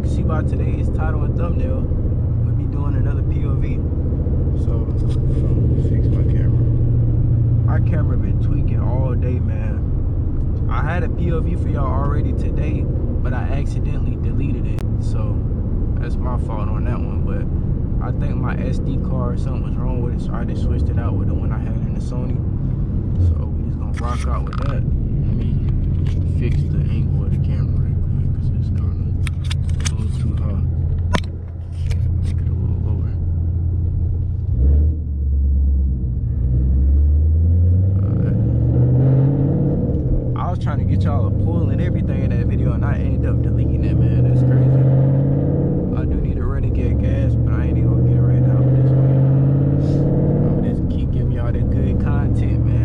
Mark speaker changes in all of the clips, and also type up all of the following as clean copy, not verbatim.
Speaker 1: can see by today's title and thumbnail, we'll be doing another POV. So, fix my camera. My camera been tweaking all day, man. I had a POV for y'all already today, but I accidentally deleted it. So, that's my fault on that one. But I think my SD card, something was wrong with it, so I just switched it out with the one I had in the Sony. So, we just gonna rock out with that. Let me fix the angle of the camera right quick, because it's kind of a little too high. Make it a little lower. I was trying to get y'all a pull and everything in that video, and I ended up deleting it, man. That's crazy. I do need to run and get gas, but I ain't even gonna get it right now this way. I'm gonna just keep giving y'all that good content, man.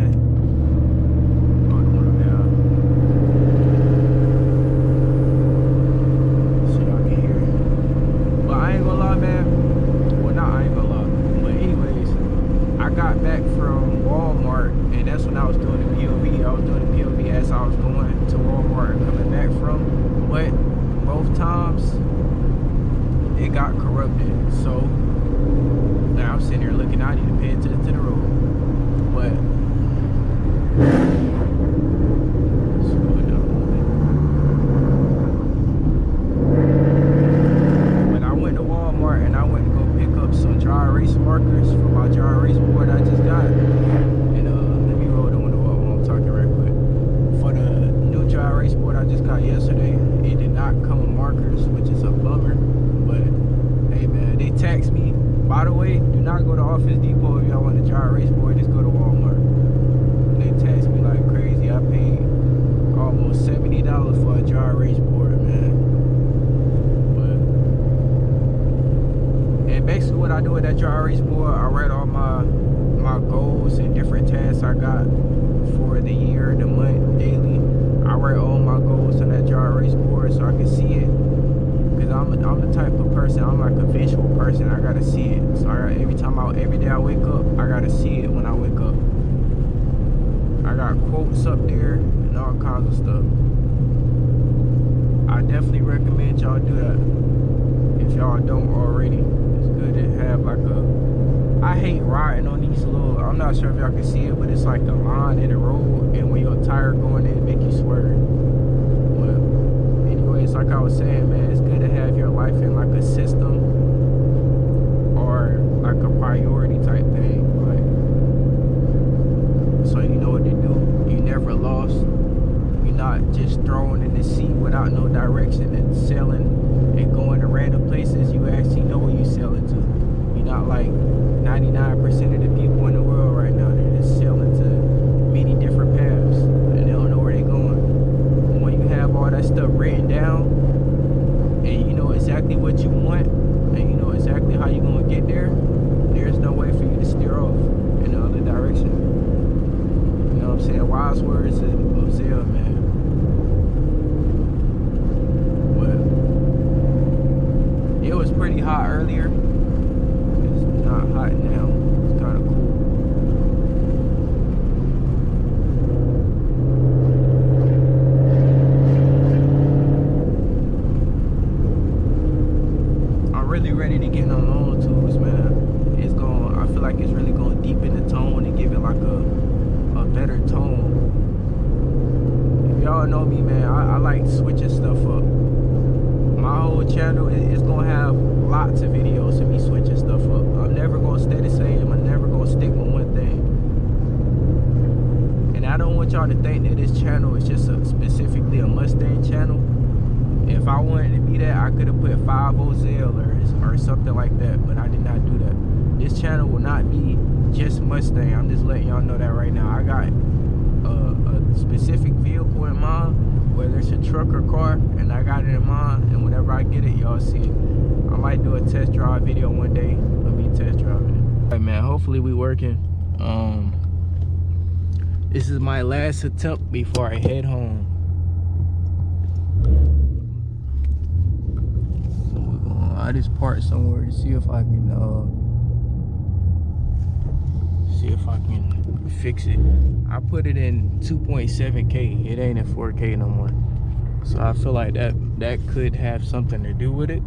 Speaker 1: Back from Walmart, and that's when I was doing the POV. I was doing the POV as I was going to Walmart and coming back from, but both times it got corrupted. So now I'm sitting here looking, I need to pay attention to the road. But when I went to Walmart and I went to go pick up some dry erase markers for my dry erase board I just got. And let me roll the window up while I'm talking right quick. For the new dry erase board I just got yesterday, it did not come with markers, which is a bummer. But hey man, they taxed me. By the way, do not go to Office Depot if y'all want a dry erase board, just go to Walmart. They taxed me like crazy. I paid almost $70 for a dry erase board, man. And basically what I do with that dry erase board, I write all my goals and different tasks I got for the year, the month, daily. I write all my goals on that dry erase board so I can see it. Because I'm the type of person, I'm like a visual person, I gotta see it. So every day I wake up, I gotta see it when I wake up. I got quotes up there and all kinds of stuff. I definitely recommend y'all do that if y'all don't already. Good to have like I hate riding on these little, I'm not sure if y'all can see it, but it's like a line in the road, and when your tire going in, it make you swerve. But anyways, like I was saying, man, it's good to have your life in like a system or like a priority type thing, like, so you know what to do. You never lost. You're not just thrown in the seat without no direction and sailing and going to random places. You actually know where you selling to. You're not like 99% of the people in the world right now. They're just sailing to many different paths and they don't know where they're going. And when you have all that stuff written down and you know exactly what you want and you know exactly how you're going to get there, there's no way for you to steer off in the other direction. You know what I'm saying? Wise words of Zell, man. It was pretty hot earlier. It's not hot now. It's kind of cool. I'm really ready to get on long tubes, man. I feel like it's really going to deepen the tone and give it like a better tone. If y'all know me, man, I like switching stuff up. My whole channel is gonna have lots of videos of me switching stuff up. I'm never gonna stay the same. I'm never gonna stick with one thing. And I don't want y'all to think that this channel is just specifically a Mustang channel. If I wanted to be that, I could have put 5 Zell or something like that, but I did not do that. This channel will not be just Mustang. I'm just letting y'all know that right now. I got a specific vehicle in mind, whether it's a truck or car, and I got it in mind, and whenever I get it, y'all see it. I might do a test drive video one day of me test driving it. All right, man, hopefully we working. This is my last attempt before I head home. So we're gonna, I just park somewhere to see if I can fix it. I put it in 2.7K. It ain't in 4K no more. So I feel like that could have something to do with it.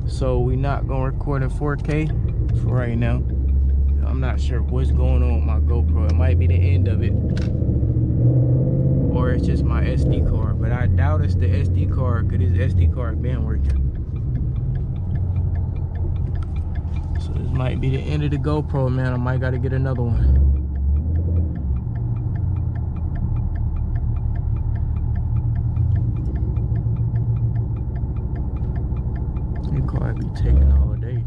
Speaker 1: So we're not gonna record in 4K for right now. I'm not sure what's going on with my GoPro. It might be the end of it, or it's just my SD card. But I doubt it's the SD card, because this SD card been working. So this might be the end of the GoPro, man. I might gotta get another one. This car be taking all day.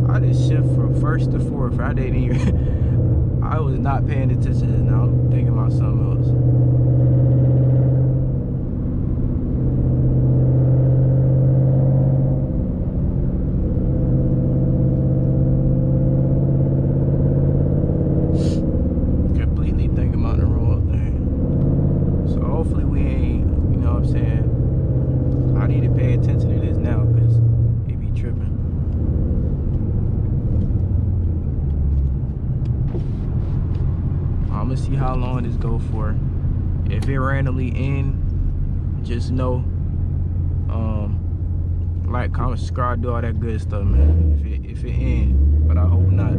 Speaker 1: I just shift from first to fourth. I didn't even. I was not paying attention. Now I'm thinking about something else. I'm gonna see how long this go for. If it randomly end, just know, like, comment, subscribe, do all that good stuff, man. If it end, but I hope not.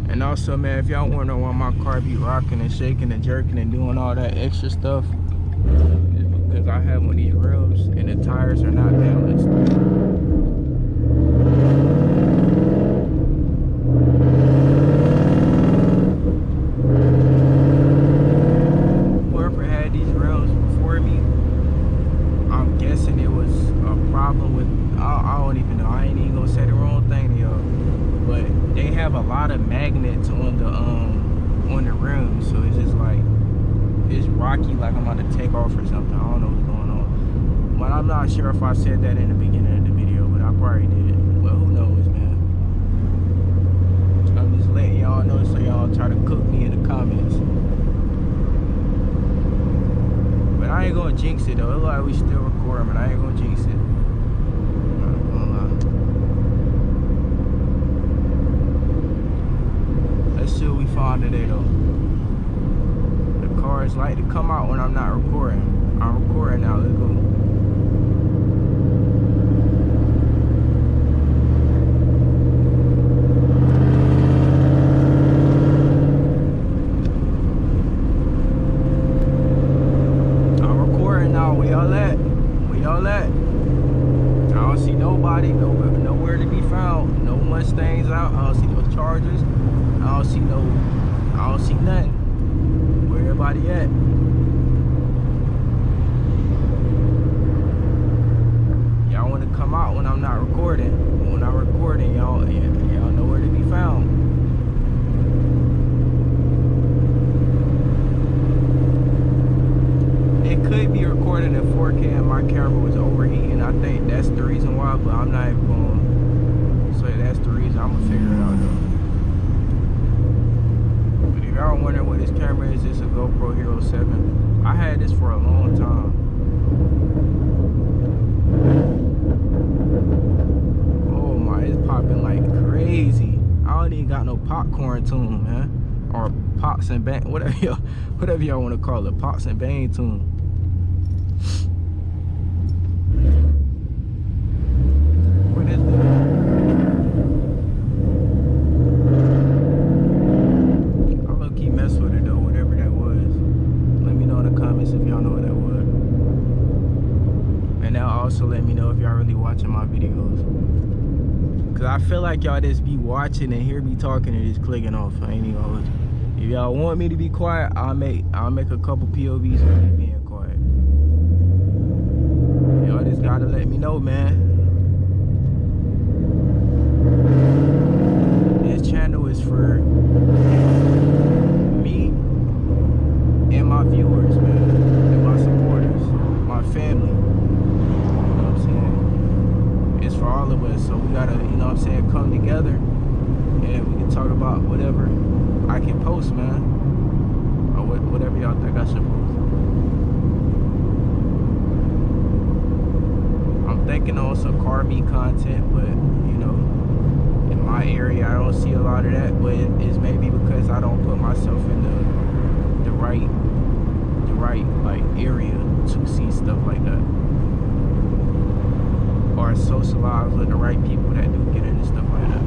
Speaker 1: And also, man, if y'all want to know why my car be rocking and shaking and jerking and doing all that extra stuff, it's because I have one of these rims and the tires are not balanced. Whoever had these rims before me, I'm guessing it was a problem with, I don't even know, I ain't even gonna say the wrong thing to y'all, but they have a lot of magnets on the rim, so it's just like, it's rocky, like I'm about to take off or something. I don't know what's going on, but I'm not sure if I said that in the beginning of the video, but I probably did. Well, who knows, man. I'm just letting y'all know so y'all try to cook me in the comments. But I ain't gonna jinx it though. It look like we still recording, but I ain't gonna jinx it. Let's see what we found today though. The cars like to come out when I'm not recording. I'm recording now. Let's go. I'm recording now. Where y'all at? Where y'all at? I don't see nobody. Nowhere to be found. No Mustangs out. I don't see no Chargers. I don't see nothing. Where everybody at? Y'all want to come out when I'm not recording. When I'm recording, y'all know where to be found. It could be recording in 4K and my camera was overheating. I think that's the reason why, but I'm not even going to say that's the reason. I'm going to figure it out though. Y'all wondering what this camera is, it's a GoPro Hero 7. I had this for a long time. Oh my, it's popping like crazy. I don't even got no popcorn tune, man. Or pops and bang, whatever y'all want to call it, pops and bang tune. What is that? Also let me know if y'all really watching my videos, because I feel like y'all just be watching and hear me talking and just clicking off. I ain't even gonna. If y'all want me to be quiet, I'll make a couple POVs of me being quiet. Y'all just gotta let me know, man. This channel is for me and my viewers, man, and my supporters, my family. You know what I'm saying? It's for all of us, so we gotta, you know what I'm saying, come together and we can talk about whatever I can post, man, or whatever y'all think I should post. I'm thinking on some car meet content, but you know, in my area I don't see a lot of that, but it's maybe because I don't put myself in the right like area to see stuff like that, or socialize with the right people that do get into stuff like that.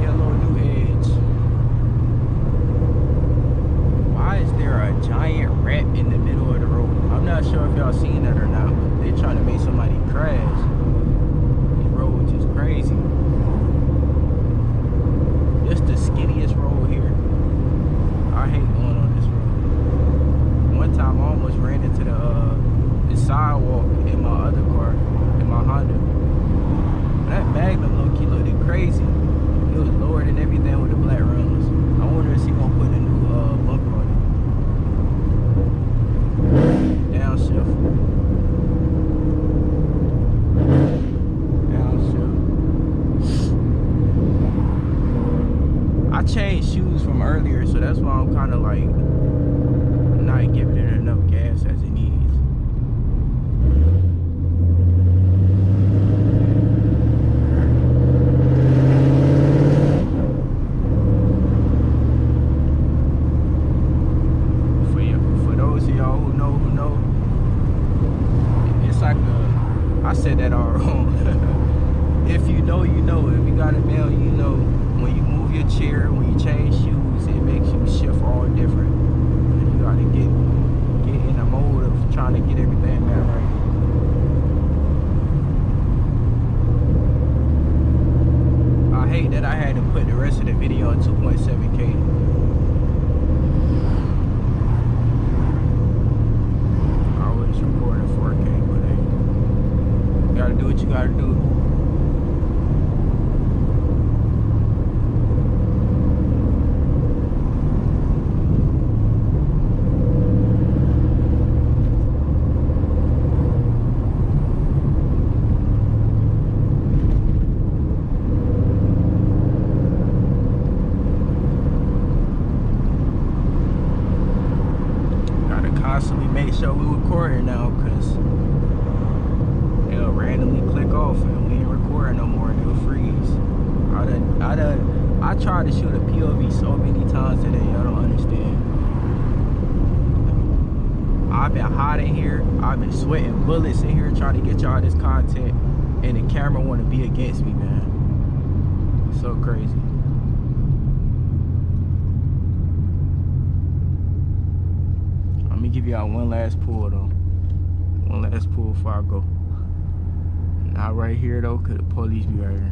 Speaker 1: Yellow New Edge. Why is there a giant rat in the middle of the road? I'm not sure if y'all seen that or not, but they're trying to make somebody crash. These roads is crazy. This the skinniest road here. I hate going on this road. One time I almost ran into the sidewalk in my other car, in my Honda. That Magnum low-key looked crazy. It was lower than everything with the black rims. I wonder if he gonna put a new bumper on it. Downshift. I changed shoes from earlier, so that's why I'm kind of like not giving it enough gas as it needs. For those of y'all who know, it's like I said that all wrong. If you know, you know. If you got a mail, you know. When you move your chair, when you change shoes, it makes you shift all different. And you gotta get in the mode of trying to get everything back right. I hate that I had to put the rest of the video on 2.7K. I was recording 4K, but hey, you gotta do what you gotta do. Constantly make sure we recording now, because it'll randomly click off and we ain't recording no more and it'll freeze. I tried to shoot a POV so many times today, y'all don't understand. I've been hot in here, I've been sweating bullets in here trying to get y'all this content, and the camera want to be against me, man. It's so crazy. Let me give y'all one last pull though. One last pull before I go. Not right here though, cause the police be right here.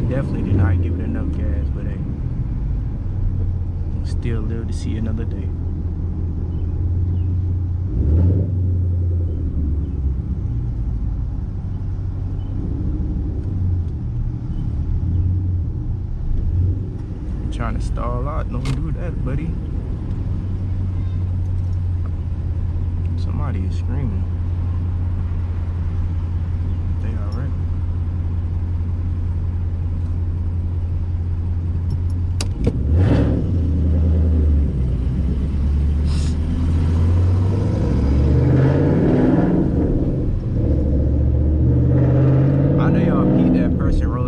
Speaker 1: Definitely did not give it enough gas, but hey, still live to see another day. You're trying to stall out? Don't do that, buddy. Somebody is screaming. They alright? person roll